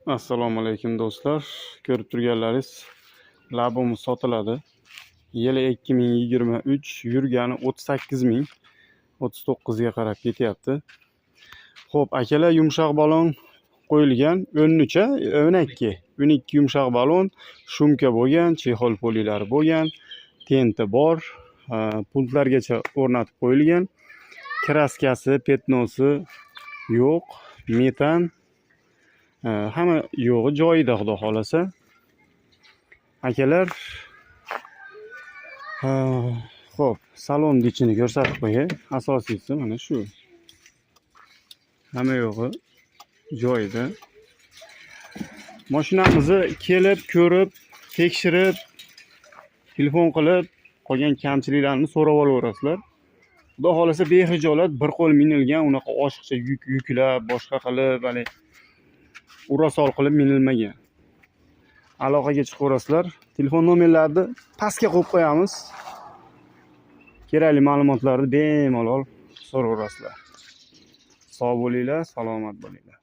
Assalomu alaykum do'stlar. Ko'rib turganlaringiz labimiz sotiladi. Yili 2023, yurgani 38.000, 39 ga qarab ketyapti. Xo'p, akalar, yumshoq balon qo'yilgan 12 yumshoq balon, shumka bo'lgan, chexol polilari bo'lgan, tenti bor, pultlargacha o'rnatib qo'yilgan. Kraskasi, petnosi yo'q, metan hamma yo'g'i joyida, xudo xolasa. Akalar, xo'p, salon ichini ko'rsatib qo'yay. Asosiysi mana shu. Hamma yo'g'i joyida. Mashinamizni kelib, ko'rib, tekshirib, telefon qilib, qolgan kamchiliklarni so'rab olaverasizlar. Xudo xolasa behijolat bir qo'l minilgan, unaqa oshiqcha yuklab, boshqa qilib, hali urasol qilib minilmagan. Aloqaga chiqaverasizlar. Telefon nomerlarini pastga qo'yib qo'yamiz. Kerakli ma'lumotlarni bemalol so'raverasizlar. Sog' bo'linglar, salomat bo'linglar.